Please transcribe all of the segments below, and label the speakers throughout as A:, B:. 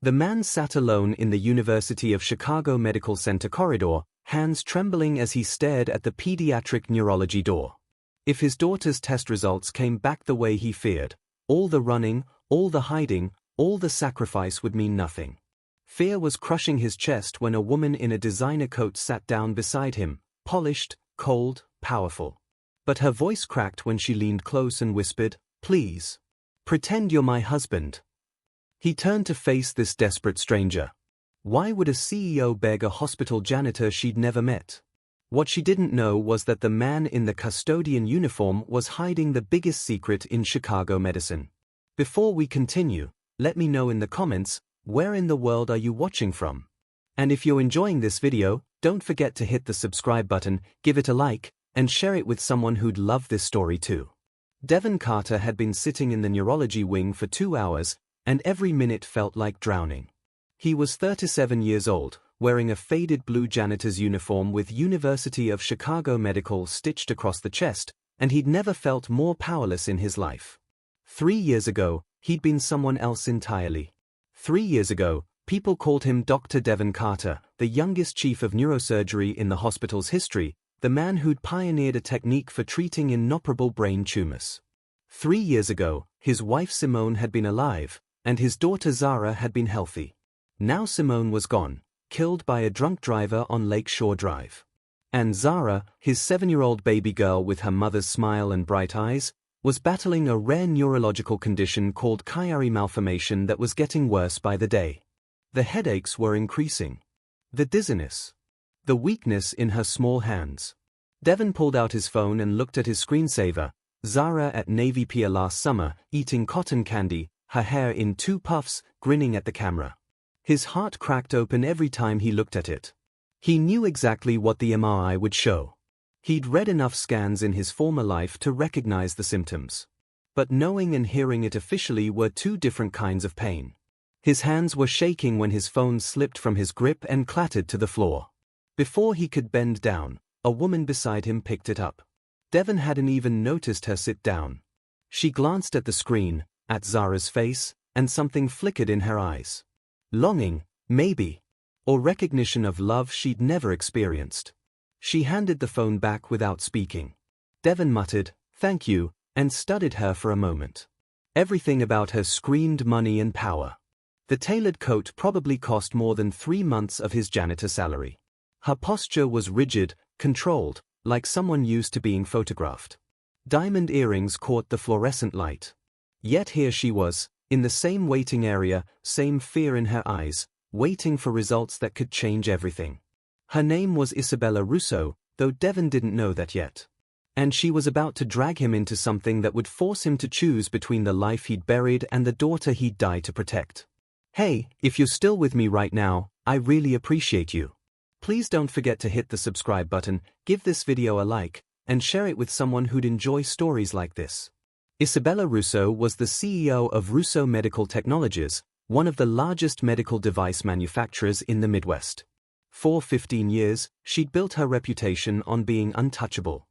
A: The man sat alone in the University of Chicago Medical Center corridor, hands trembling as he stared at the pediatric neurology door. If his daughter's test results came back the way he feared, all the running, all the hiding, all the sacrifice would mean nothing. Fear was crushing his chest when a woman in a designer coat sat down beside him, polished, cold, powerful. But her voice cracked when she leaned close and whispered, "Please. Pretend you're my husband." He turned to face this desperate stranger. Why would a CEO beg a hospital janitor she'd never met? What she didn't know was that the man in the custodian uniform was hiding the biggest secret in Chicago medicine. Before we continue, let me know in the comments, where in the world are you watching from? And if you're enjoying this video, don't forget to hit the subscribe button, give it a like, and share it with someone who'd love this story too. Devon Carter had been sitting in the neurology wing for 2 hours, and every minute felt like drowning. He was 37 years old, wearing a faded blue janitor's uniform with University of Chicago Medical stitched across the chest, and he'd never felt more powerless in his life. 3 years ago, he'd been someone else entirely. 3 years ago, people called him Dr. Devon Carter, the youngest chief of neurosurgery in the hospital's history, the man who'd pioneered a technique for treating inoperable brain tumors. 3 years ago, his wife Simone had been alive, and his daughter Zara had been healthy. Now Simone was gone, killed by a drunk driver on Lake Shore Drive. And Zara, his 7-year-old baby girl with her mother's smile and bright eyes, was battling a rare neurological condition called Chiari malformation that was getting worse by the day. The headaches were increasing. The dizziness. The weakness in her small hands. Devon pulled out his phone and looked at his screensaver, Zara at Navy Pier last summer, eating cotton candy, her hair in 2 puffs, grinning at the camera. His heart cracked open every time he looked at it. He knew exactly what the MRI would show. He'd read enough scans in his former life to recognize the symptoms. But knowing and hearing it officially were 2 different kinds of pain. His hands were shaking when his phone slipped from his grip and clattered to the floor. Before he could bend down, a woman beside him picked it up. Devon hadn't even noticed her sit down. She glanced at the screen, at Zara's face, and something flickered in her eyes. Longing, maybe. Or recognition of love she'd never experienced. She handed the phone back without speaking. Devon muttered, "Thank you," and studied her for a moment. Everything about her screamed money and power. The tailored coat probably cost more than 3 months of his janitor salary. Her posture was rigid, controlled, like someone used to being photographed. Diamond earrings caught the fluorescent light. Yet here she was, in the same waiting area, same fear in her eyes, waiting for results that could change everything. Her name was Isabella Russo, though Devon didn't know that yet. And she was about to drag him into something that would force him to choose between the life he'd buried and the daughter he'd died to protect. Hey, if you're still with me right now, I really appreciate you. Please don't forget to hit the subscribe button, give this video a like, and share it with someone who'd enjoy stories like this. Isabella Russo was the CEO of Russo Medical Technologies, one of the largest medical device manufacturers in the Midwest. For 15 years, she'd built her reputation on being untouchable.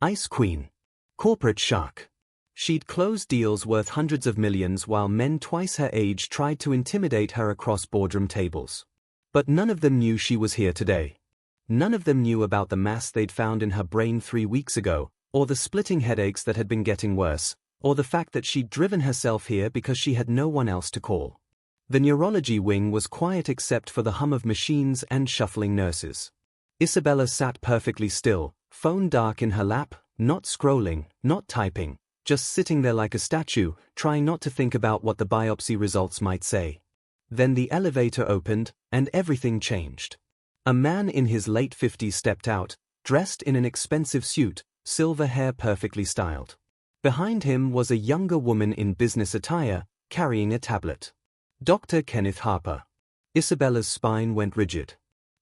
A: Ice Queen. Corporate shark. She'd closed deals worth hundreds of millions while men twice her age tried to intimidate her across boardroom tables. But none of them knew she was here today. None of them knew about the mass they'd found in her brain 3 weeks ago, or the splitting headaches that had been getting worse, or the fact that she'd driven herself here because she had no one else to call. The neurology wing was quiet except for the hum of machines and shuffling nurses. Isabella sat perfectly still, phone dark in her lap, not scrolling, not typing, just sitting there like a statue, trying not to think about what the biopsy results might say. Then the elevator opened, and everything changed. A man in his late 50s stepped out, dressed in an expensive suit, silver hair perfectly styled. Behind him was a younger woman in business attire, carrying a tablet. Dr. Kenneth Harper. Isabella's spine went rigid.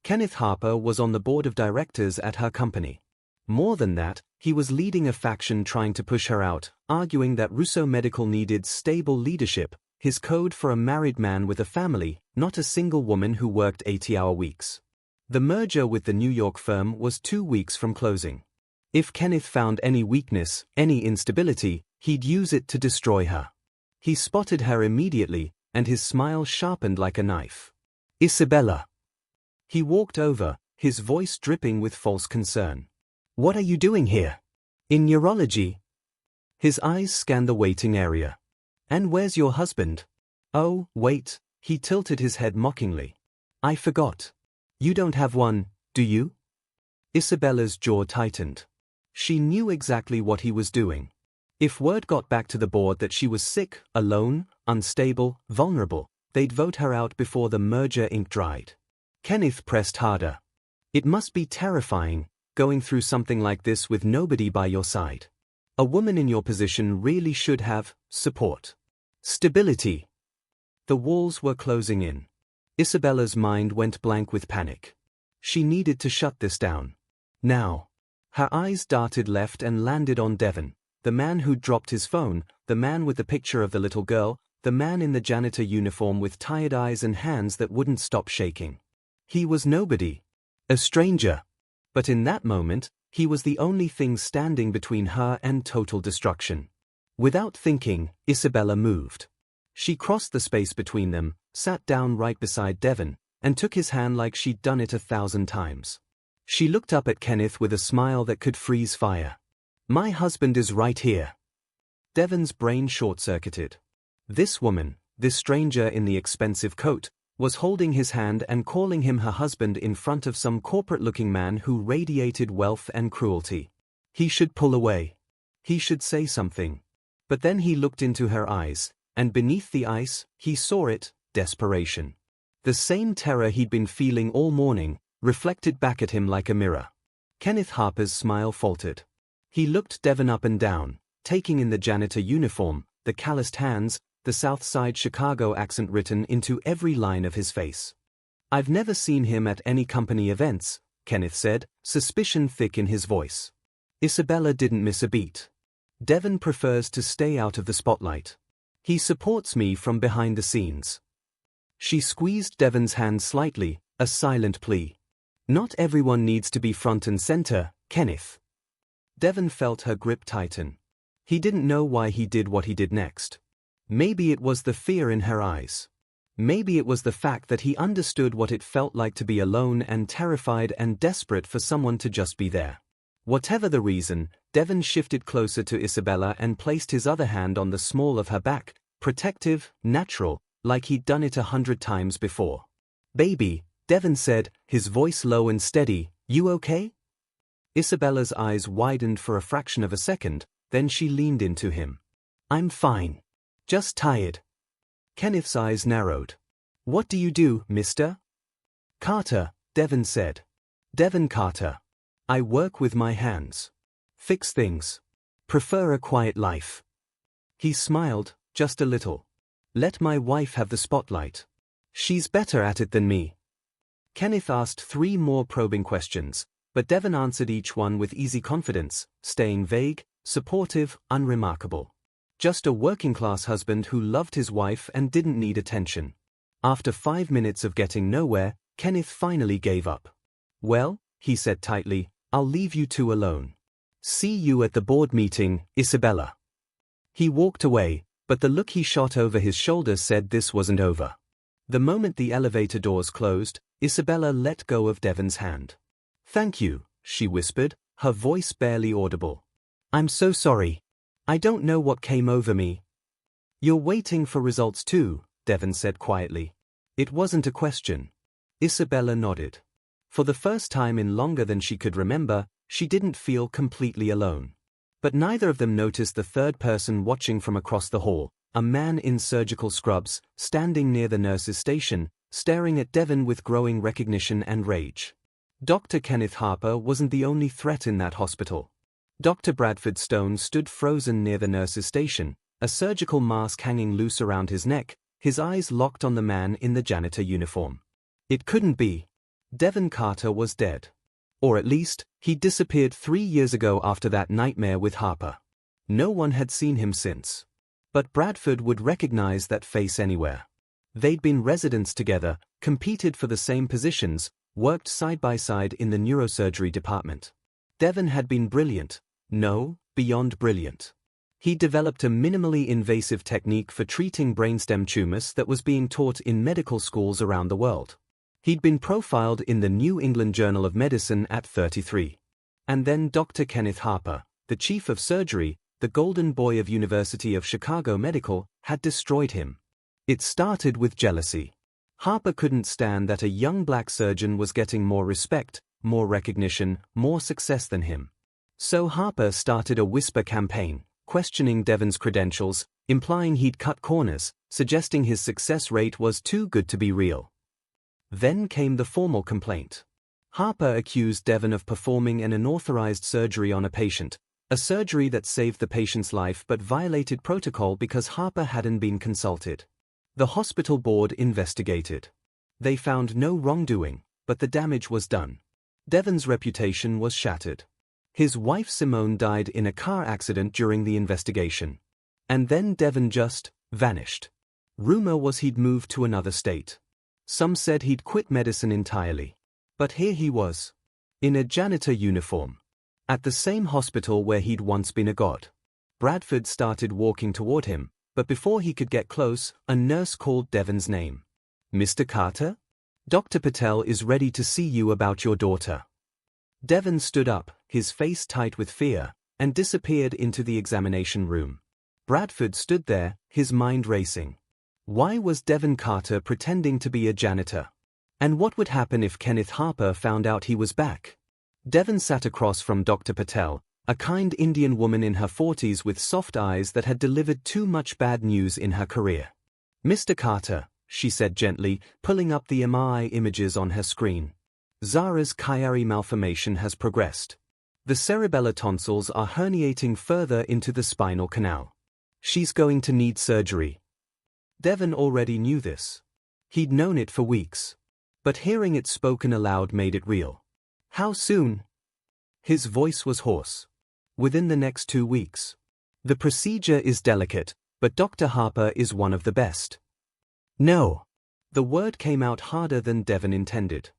A: Kenneth Harper was on the board of directors at her company. More than that, he was leading a faction trying to push her out, arguing that Russo Medical needed stable leadership, his code for a married man with a family, not a single woman who worked 80-hour weeks. The merger with the New York firm was 2 weeks from closing. If Kenneth found any weakness, any instability, he'd use it to destroy her. He spotted her immediately, and his smile sharpened like a knife. Isabella. He walked over, his voice dripping with false concern. What are you doing here? In neurology? His eyes scanned the waiting area. And where's your husband? Oh, wait, he tilted his head mockingly. I forgot. You don't have one, do you? Isabella's jaw tightened. She knew exactly what he was doing. If word got back to the board that she was sick, alone, unstable, vulnerable, they'd vote her out before the merger ink dried. Kenneth pressed harder. It must be terrifying, going through something like this with nobody by your side. A woman in your position really should have support. Stability. The walls were closing in. Isabella's mind went blank with panic. She needed to shut this down. Now. Her eyes darted left and landed on Devon, the man who'd dropped his phone, the man with the picture of the little girl, the man in the janitor uniform with tired eyes and hands that wouldn't stop shaking. He was nobody. A stranger. But in that moment, he was the only thing standing between her and total destruction. Without thinking, Isabella moved. She crossed the space between them, sat down right beside Devon, and took his hand like she'd done it 1,000 times. She looked up at Kenneth with a smile that could freeze fire. My husband is right here. Devon's brain short-circuited. This woman, this stranger in the expensive coat, was holding his hand and calling him her husband in front of some corporate-looking man who radiated wealth and cruelty. He should pull away. He should say something. But then he looked into her eyes, and beneath the ice, he saw it, desperation. The same terror he'd been feeling all morning, reflected back at him like a mirror. Kenneth Harper's smile faltered. He looked Devon up and down, taking in the janitor uniform, the calloused hands, the South Side Chicago accent written into every line of his face. I've never seen him at any company events, Kenneth said, suspicion thick in his voice. Isabella didn't miss a beat. Devon prefers to stay out of the spotlight. He supports me from behind the scenes. She squeezed Devon's hand slightly, a silent plea. Not everyone needs to be front and center, Kenneth. Devon felt her grip tighten. He didn't know why he did what he did next. Maybe it was the fear in her eyes. Maybe it was the fact that he understood what it felt like to be alone and terrified and desperate for someone to just be there. Whatever the reason, Devon shifted closer to Isabella and placed his other hand on the small of her back, protective, natural, like he'd done it 100 times before. Baby, Devon said, his voice low and steady, you okay? Isabella's eyes widened for a fraction of a second, then she leaned into him. I'm fine. Just tired. Kenneth's eyes narrowed. What do you do, mister? Carter, Devon said. Devon Carter. I work with my hands. Fix things. Prefer a quiet life. He smiled, just a little. Let my wife have the spotlight. She's better at it than me. Kenneth asked 3 more probing questions, but Devon answered each one with easy confidence, staying vague, supportive, unremarkable. Just a working-class husband who loved his wife and didn't need attention. After 5 minutes of getting nowhere, Kenneth finally gave up. Well, he said tightly, I'll leave you two alone. See you at the board meeting, Isabella. He walked away, but the look he shot over his shoulder said this wasn't over. The moment the elevator doors closed, Isabella let go of Devon's hand. Thank you, she whispered, her voice barely audible. I'm so sorry. I don't know what came over me. You're waiting for results too, Devon said quietly. It wasn't a question. Isabella nodded. For the first time in longer than she could remember, she didn't feel completely alone. But neither of them noticed the third person watching from across the hall, a man in surgical scrubs, standing near the nurse's station, staring at Devon with growing recognition and rage. Dr. Kenneth Harper wasn't the only threat in that hospital. Dr. Bradford Stone stood frozen near the nurse's station, a surgical mask hanging loose around his neck, his eyes locked on the man in the janitor uniform. It couldn't be. Devon Carter was dead. Or at least, he disappeared 3 years ago after that nightmare with Harper. No one had seen him since. But Bradford would recognize that face anywhere. They'd been residents together, competed for the same positions, worked side by side in the neurosurgery department. Devon had been brilliant. No, beyond brilliant. He developed a minimally invasive technique for treating brainstem tumors that was being taught in medical schools around the world. He'd been profiled in the New England Journal of Medicine at 33. And then Dr. Kenneth Harper, the chief of surgery, the golden boy of University of Chicago Medical, had destroyed him. It started with jealousy. Harper couldn't stand that a young black surgeon was getting more respect, more recognition, more success than him. So Harper started a whisper campaign, questioning Devon's credentials, implying he'd cut corners, suggesting his success rate was too good to be real. Then came the formal complaint. Harper accused Devon of performing an unauthorized surgery on a patient, a surgery that saved the patient's life but violated protocol because Harper hadn't been consulted. The hospital board investigated. They found no wrongdoing, but the damage was done. Devon's reputation was shattered. His wife Simone died in a car accident during the investigation. And then Devon just vanished. Rumor was he'd moved to another state. Some said he'd quit medicine entirely. But here he was, in a janitor uniform, at the same hospital where he'd once been a god. Bradford started walking toward him, but before he could get close, a nurse called Devon's name. "Mr. Carter? Dr. Patel is ready to see you about your daughter." Devon stood up, his face tight with fear, and disappeared into the examination room. Bradford stood there, his mind racing. Why was Devon Carter pretending to be a janitor? And what would happen if Kenneth Harper found out he was back? Devon sat across from Dr. Patel, a kind Indian woman in her 40s with soft eyes that had delivered too much bad news in her career. "Mr. Carter," she said gently, pulling up the MRI images on her screen. "Zara's Chiari malformation has progressed. The cerebellar tonsils are herniating further into the spinal canal. She's going to need surgery." Devon already knew this. He'd known it for weeks. But hearing it spoken aloud made it real. "How soon?" His voice was hoarse. "Within the next 2 weeks. The procedure is delicate, but Dr. Harper is one of the best." "No." The word came out harder than Devon intended.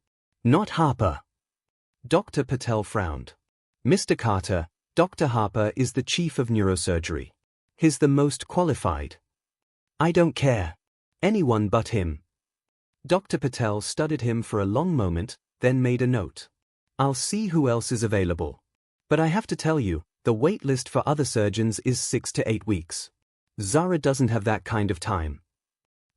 A: "Not Harper." Dr. Patel frowned. "Mr. Carter, Dr. Harper is the chief of neurosurgery. He's the most qualified." "I don't care. Anyone but him." Dr. Patel studied him for a long moment, then made a note. "I'll see who else is available. But I have to tell you, the wait list for other surgeons is 6 to 8 weeks. Zara doesn't have that kind of time."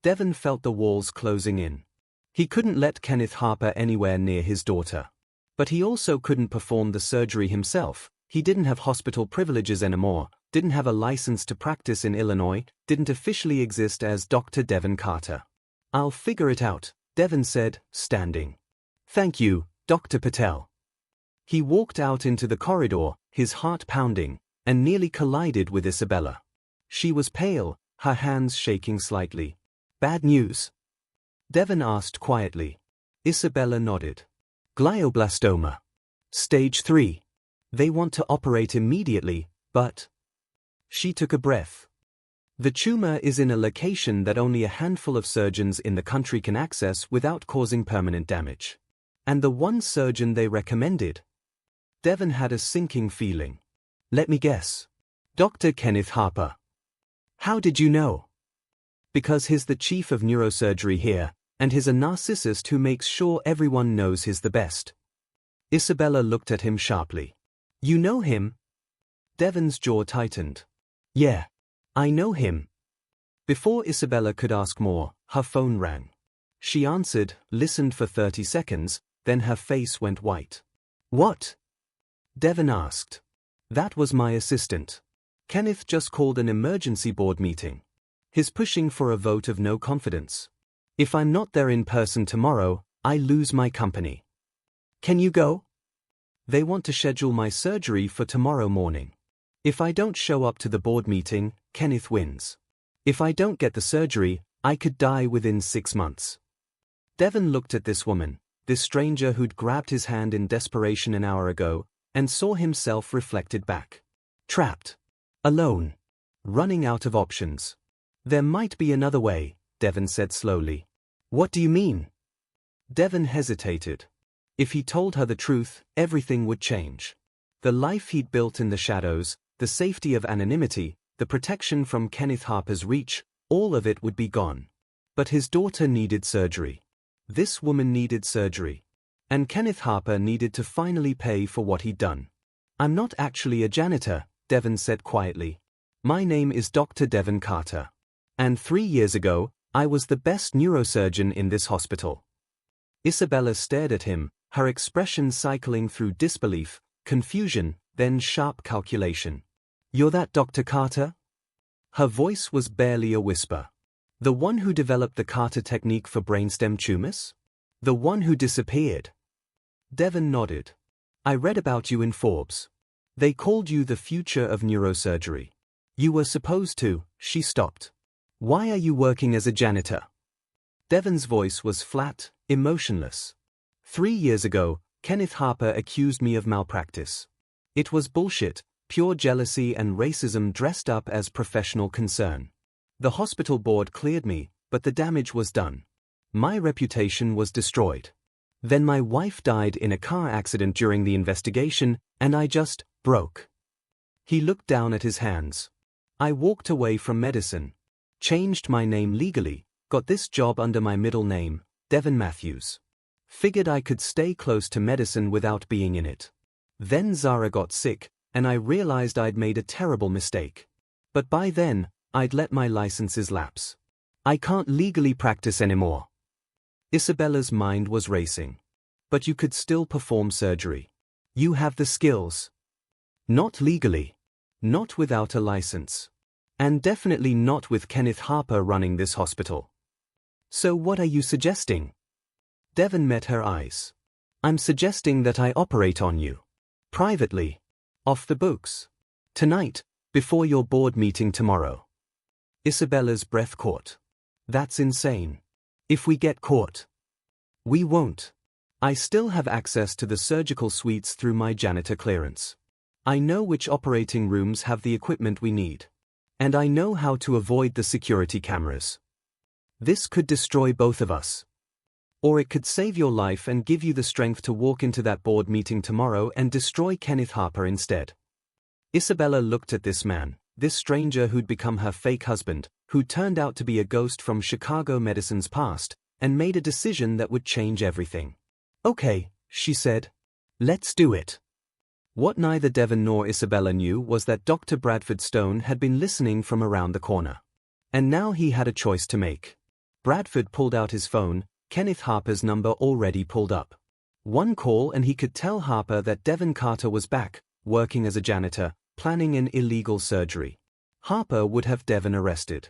A: Devon felt the walls closing in. He couldn't let Kenneth Harper anywhere near his daughter. But he also couldn't perform the surgery himself. He didn't have hospital privileges anymore, didn't have a license to practice in Illinois, didn't officially exist as Dr. Devon Carter. "I'll figure it out," Devon said, standing. "Thank you, Dr. Patel." He walked out into the corridor, his heart pounding, and nearly collided with Isabella. She was pale, her hands shaking slightly. "Bad news?" Devon asked quietly. Isabella nodded. "Glioblastoma. Stage 3. They want to operate immediately, but..." She took a breath. "The tumor is in a location that only a handful of surgeons in the country can access without causing permanent damage. And the one surgeon they recommended..." Devon had a sinking feeling. "Let me guess. Dr. Kenneth Harper." "How did you know?" "Because he's the chief of neurosurgery here, and he's a narcissist who makes sure everyone knows he's the best." Isabella looked at him sharply. "You know him?" Devon's jaw tightened. "Yeah. I know him." Before Isabella could ask more, her phone rang. She answered, listened for 30 seconds, then her face went white. "What?" Devon asked. "That was my assistant. Kenneth just called an emergency board meeting. He's pushing for a vote of no confidence. If I'm not there in person tomorrow, I lose my company." "Can you go?" "They want to schedule my surgery for tomorrow morning. If I don't show up to the board meeting, Kenneth wins. If I don't get the surgery, I could die within 6 months." Devon looked at this woman, this stranger who'd grabbed his hand in desperation an hour ago, and saw himself reflected back. Trapped. Alone. Running out of options. "There might be another way," Devon said slowly. "What do you mean?" Devon hesitated. If he told her the truth, everything would change. The life he'd built in the shadows, the safety of anonymity, the protection from Kenneth Harper's reach, all of it would be gone. But his daughter needed surgery. This woman needed surgery. And Kenneth Harper needed to finally pay for what he'd done. "I'm not actually a janitor," Devon said quietly. "My name is Dr. Devon Carter. And 3 years ago, I was the best neurosurgeon in this hospital." Isabella stared at him, her expression cycling through disbelief, confusion, then sharp calculation. "You're that Dr. Carter?" Her voice was barely a whisper. "The one who developed the Carter technique for brainstem tumors? The one who disappeared?" Devon nodded. "I read about you in Forbes. They called you the future of neurosurgery. You were supposed to." She stopped. "Why are you working as a janitor?" Devon's voice was flat, emotionless. 3 years ago, Kenneth Harper accused me of malpractice. It was bullshit, pure jealousy and racism dressed up as professional concern. The hospital board cleared me, but the damage was done. My reputation was destroyed. Then my wife died in a car accident during the investigation, and I just broke." He looked down at his hands. "I walked away from medicine. Changed my name legally, got this job under my middle name, Devon Matthews. Figured I could stay close to medicine without being in it. Then Zara got sick, and I realized I'd made a terrible mistake. But by then, I'd let my licenses lapse. I can't legally practice anymore." Isabella's mind was racing. "But you could still perform surgery. You have the skills." "Not legally. Not without a license. And definitely not with Kenneth Harper running this hospital." "So what are you suggesting?" Devon met her eyes. "I'm suggesting that I operate on you. Privately. Off the books. Tonight, before your board meeting tomorrow." Isabella's breath caught. "That's insane. If we get caught." "We won't. I still have access to the surgical suites through my janitor clearance. I know which operating rooms have the equipment we need. And I know how to avoid the security cameras. This could destroy both of us. Or it could save your life and give you the strength to walk into that board meeting tomorrow and destroy Kenneth Harper instead." Isabella looked at this man, this stranger who'd become her fake husband, who turned out to be a ghost from Chicago medicine's past, and made a decision that would change everything. "Okay," she said. "Let's do it." What neither Devon nor Isabella knew was that Dr. Bradford Stone had been listening from around the corner. And now he had a choice to make. Bradford pulled out his phone, Kenneth Harper's number already pulled up. One call and he could tell Harper that Devon Carter was back, working as a janitor, planning an illegal surgery. Harper would have Devon arrested.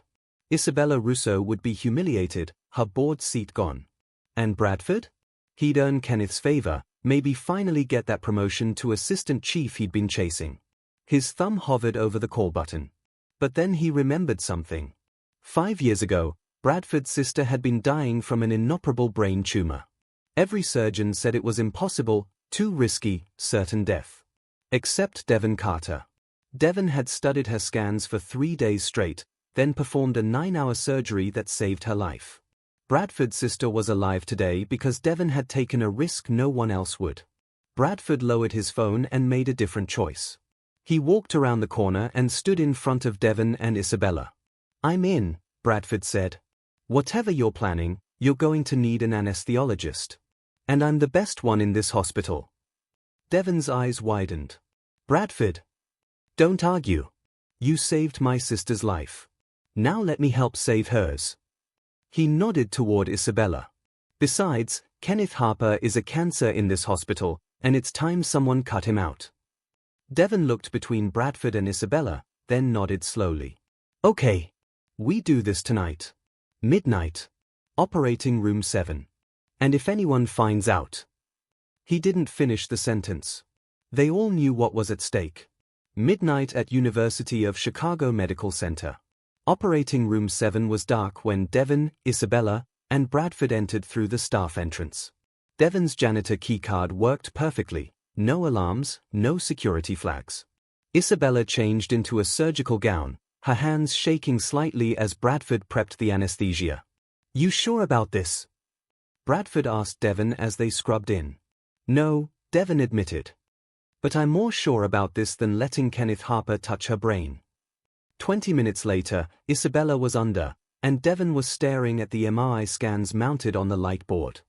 A: Isabella Russo would be humiliated, her board seat gone. And Bradford? He'd earn Kenneth's favor, maybe finally get that promotion to assistant chief he'd been chasing. His thumb hovered over the call button. But then he remembered something. 5 years ago, Bradford's sister had been dying from an inoperable brain tumor. Every surgeon said it was impossible, too risky, certain death. Except Devon Carter. Devon had studied her scans for 3 days straight, then performed a 9-hour surgery that saved her life. Bradford's sister was alive today because Devon had taken a risk no one else would. Bradford lowered his phone and made a different choice. He walked around the corner and stood in front of Devon and Isabella. "I'm in," Bradford said. "Whatever you're planning, you're going to need an anesthesiologist. And I'm the best one in this hospital." Devon's eyes widened. "Bradford. Don't argue. You saved my sister's life. Now let me help save hers." He nodded toward Isabella. "Besides, Kenneth Harper is a cancer in this hospital, and it's time someone cut him out." Devon looked between Bradford and Isabella, then nodded slowly. "Okay. We do this tonight. Midnight. Operating room 7. And if anyone finds out..." He didn't finish the sentence. They all knew what was at stake. Midnight at University of Chicago Medical Center. Operating room 7 was dark when Devon, Isabella, and Bradford entered through the staff entrance. Devon's janitor keycard worked perfectly, no alarms, no security flags. Isabella changed into a surgical gown, her hands shaking slightly as Bradford prepped the anesthesia. "You sure about this?" Bradford asked Devon as they scrubbed in. "No," Devon admitted. "But I'm more sure about this than letting Kenneth Harper touch her brain." 20 minutes later, Isabella was under, and Devon was staring at the MRI scans mounted on the light board.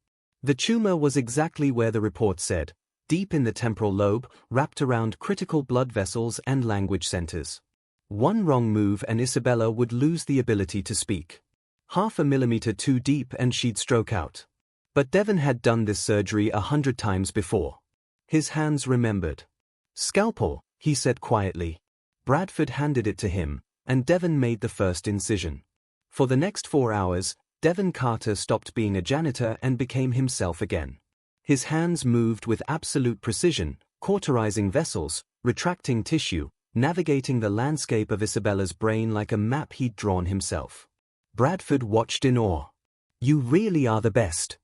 A: The tumor was exactly where the report said, deep in the temporal lobe, wrapped around critical blood vessels and language centers. One wrong move and Isabella would lose the ability to speak. Half a millimeter too deep and she'd stroke out. But Devon had done this surgery 100 times before. His hands remembered. "Scalpel," he said quietly. Bradford handed it to him, and Devon made the first incision. For the next 4 hours, Devon Carter stopped being a janitor and became himself again. His hands moved with absolute precision, cauterizing vessels, retracting tissue, navigating the landscape of Isabella's brain like a map he'd drawn himself. Bradford watched in awe. "You really are the best.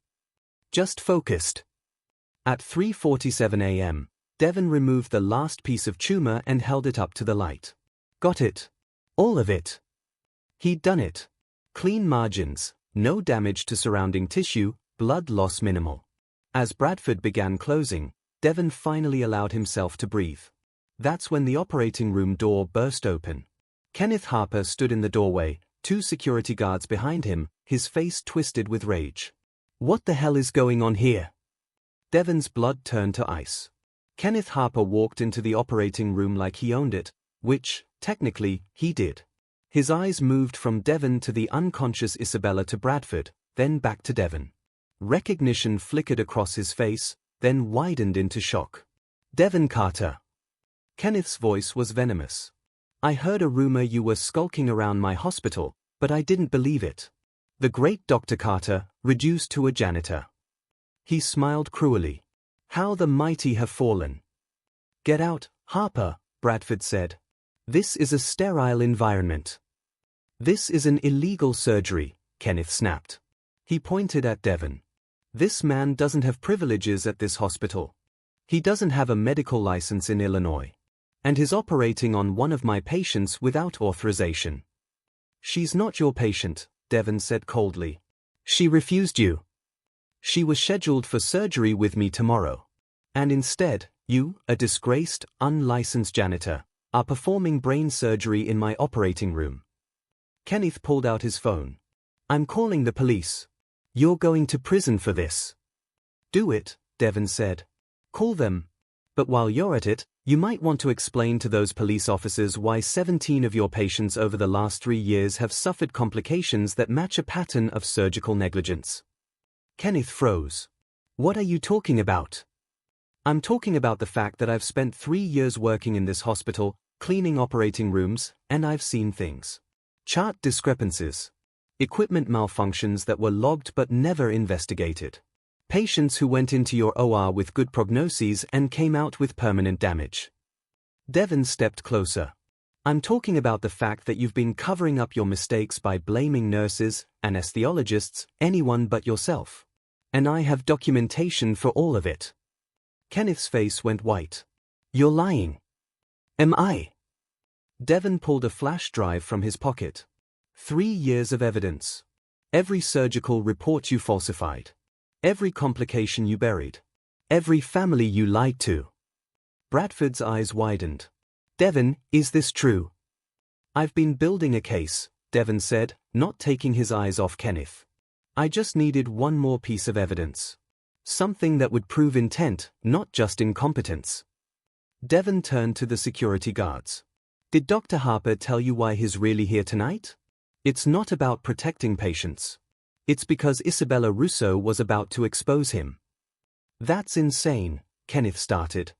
A: Just focused." At 3:47 a.m., Devon removed the last piece of tumor and held it up to the light. "Got it. All of it." He'd done it. Clean margins, no damage to surrounding tissue, blood loss minimal. As Bradford began closing, Devon finally allowed himself to breathe. That's when the operating room door burst open. Kenneth Harper stood in the doorway, 2 security guards behind him, his face twisted with rage. "What the hell is going on here?" Devon's blood turned to ice. Kenneth Harper walked into the operating room like he owned it, which, technically, he did. His eyes moved from Devon to the unconscious Isabella to Bradford, then back to Devon. Recognition flickered across his face, then widened into shock. "Devon Carter." Kenneth's voice was venomous. "I heard a rumor you were skulking around my hospital, but I didn't believe it. The great Dr. Carter, reduced to a janitor." He smiled cruelly. "How the mighty have fallen." "Get out, Harper," Bradford said. "This is a sterile environment." "This is an illegal surgery," Kenneth snapped. He pointed at Devon. "This man doesn't have privileges at this hospital. He doesn't have a medical license in Illinois. And he's operating on one of my patients without authorization." "She's not your patient," Devon said coldly. "She refused you. She was scheduled for surgery with me tomorrow. And instead, you, a disgraced, unlicensed janitor, are performing brain surgery in my operating room." Kenneth pulled out his phone. "I'm calling the police. You're going to prison for this." "Do it," Devon said. "Call them. But while you're at it, you might want to explain to those police officers why 17 of your patients over the last 3 years have suffered complications that match a pattern of surgical negligence." Kenneth froze. "What are you talking about?" "I'm talking about the fact that I've spent 3 years working in this hospital, cleaning operating rooms, and I've seen things. Chart discrepancies. Equipment malfunctions that were logged but never investigated. Patients who went into your OR with good prognoses and came out with permanent damage." Devon stepped closer. "I'm talking about the fact that you've been covering up your mistakes by blaming nurses, anesthesiologists, anyone but yourself. And I have documentation for all of it." Kenneth's face went white. "You're lying." "Am I?" Devon pulled a flash drive from his pocket. 3 years of evidence. Every surgical report you falsified. Every complication you buried. Every family you lied to. Bradford's eyes widened. "Devon, is this true?" "I've been building a case," Devon said, not taking his eyes off Kenneth. "I just needed one more piece of evidence. Something that would prove intent, not just incompetence." Devon turned to the security guards. "Did Dr. Harper tell you why he's really here tonight? It's not about protecting patients. It's because Isabella Russo was about to expose him." "That's insane," Kenneth started.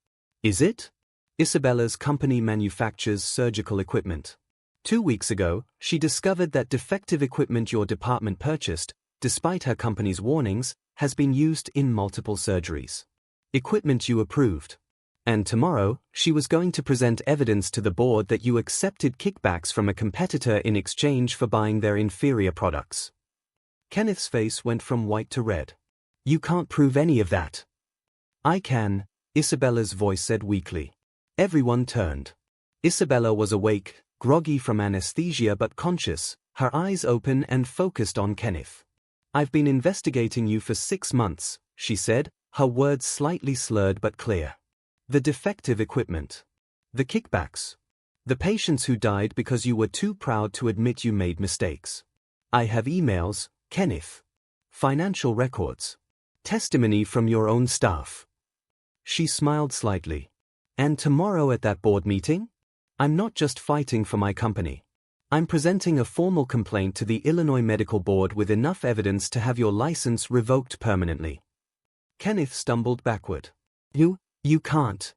A: "Is it?" Isabella's company manufactures surgical equipment. 2 weeks ago, she discovered that defective equipment your department purchased, despite her company's warnings, has been used in multiple surgeries. Equipment you approved. And tomorrow, she was going to present evidence to the board that you accepted kickbacks from a competitor in exchange for buying their inferior products. Kenneth's face went from white to red. "You can't prove any of that." "I can," Isabella's voice said weakly. Everyone turned. Isabella was awake, groggy from anesthesia but conscious, her eyes open and focused on Kenneth. "I've been investigating you for 6 months," she said, her words slightly slurred but clear. "The defective equipment. The kickbacks. The patients who died because you were too proud to admit you made mistakes. I have emails, Kenneth. Financial records. Testimony from your own staff. She smiled slightly. And tomorrow at that board meeting? I'm not just fighting for my company. I'm presenting a formal complaint to the Illinois Medical Board with enough evidence to have your license revoked permanently. Kenneth stumbled backward. You can't.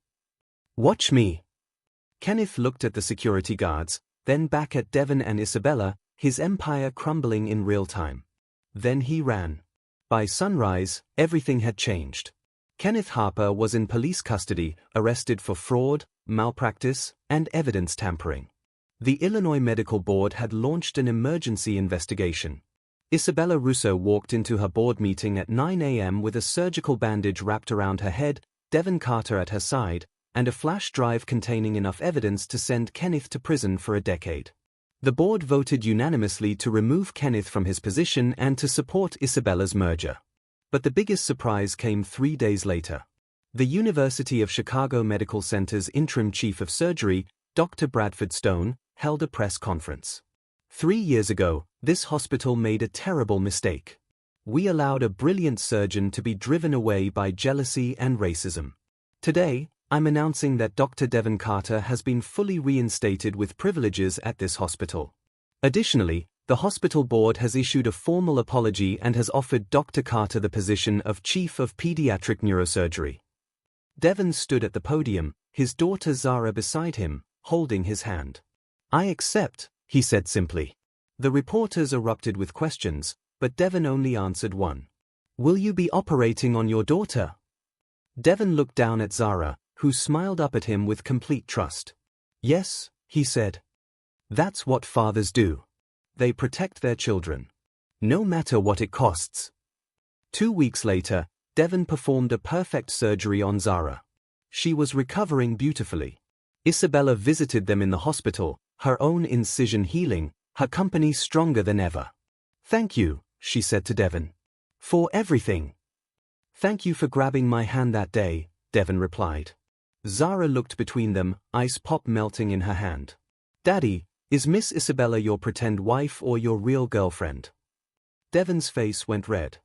A: Watch me. Kenneth looked at the security guards, then back at Devon and Isabella, his empire crumbling in real time. Then he ran. By sunrise, everything had changed. Kenneth Harper was in police custody, arrested for fraud, malpractice, and evidence tampering. The Illinois Medical Board had launched an emergency investigation. Isabella Russo walked into her board meeting at 9 a.m. with a surgical bandage wrapped around her head, Devon Carter at her side, and a flash drive containing enough evidence to send Kenneth to prison for a decade. The board voted unanimously to remove Kenneth from his position and to support Isabella's merger. But the biggest surprise came 3 days later. The University of Chicago Medical Center's interim chief of surgery, Dr. Bradford Stone, held a press conference. 3 years ago, this hospital made a terrible mistake. We allowed a brilliant surgeon to be driven away by jealousy and racism. Today, I'm announcing that Dr. Devon Carter has been fully reinstated with privileges at this hospital. Additionally, the hospital board has issued a formal apology and has offered Dr. Carter the position of Chief of Pediatric Neurosurgery. Devon stood at the podium, his daughter Zara beside him, holding his hand. I accept, he said simply. The reporters erupted with questions, but Devon only answered one. Will you be operating on your daughter? Devon looked down at Zara, who smiled up at him with complete trust. Yes, he said. That's what fathers do. They protect their children. No matter what it costs. 2 weeks later, Devon performed a perfect surgery on Zara. She was recovering beautifully. Isabella visited them in the hospital, her own incision healing, her company stronger than ever. Thank you, she said to Devon. For everything. Thank you for grabbing my hand that day, Devon replied. Zara looked between them, ice pop melting in her hand. Daddy, is Miss Isabella your pretend wife or your real girlfriend? Devon's face went red.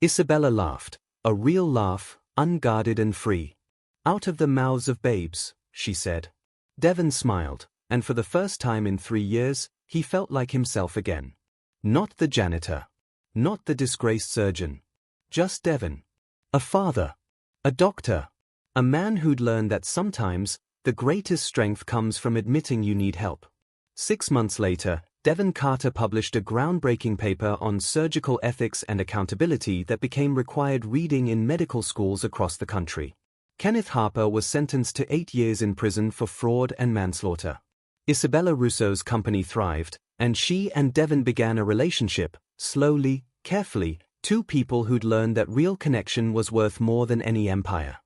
A: Isabella laughed, a real laugh, unguarded and free. Out of the mouths of babes, she said. Devon smiled, and for the first time in 3 years, he felt like himself again. Not the janitor. Not the disgraced surgeon. Just Devon. A father. A doctor. A man who'd learned that sometimes, the greatest strength comes from admitting you need help. 6 months later, Devon Carter published a groundbreaking paper on surgical ethics and accountability that became required reading in medical schools across the country. Kenneth Harper was sentenced to 8 years in prison for fraud and manslaughter. Isabella Russo's company thrived, and she and Devon began a relationship, slowly, carefully, 2 people who'd learned that real connection was worth more than any empire.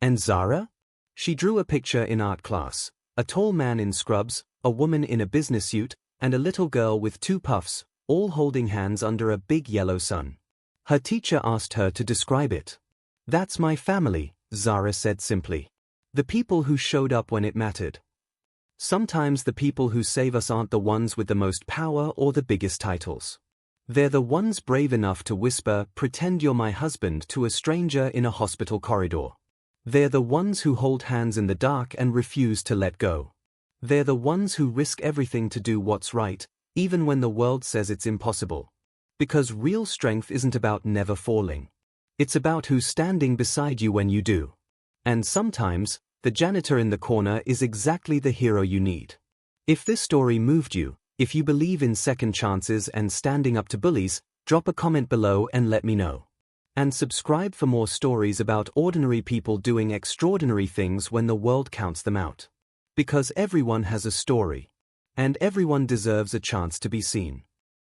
A: And Zara? She drew a picture in art class, a tall man in scrubs, a woman in a business suit, and a little girl with 2 puffs, all holding hands under a big yellow sun. Her teacher asked her to describe it. That's my family, Zara said simply. The people who showed up when it mattered. Sometimes the people who save us aren't the ones with the most power or the biggest titles. They're the ones brave enough to whisper, "Pretend you're my husband," to a stranger in a hospital corridor. They're the ones who hold hands in the dark and refuse to let go. They're the ones who risk everything to do what's right, even when the world says it's impossible. Because real strength isn't about never falling. It's about who's standing beside you when you do. And sometimes, the janitor in the corner is exactly the hero you need. If this story moved you, if you believe in second chances and standing up to bullies, drop a comment below and let me know. And subscribe for more stories about ordinary people doing extraordinary things when the world counts them out. Because everyone has a story. And everyone deserves a chance to be seen.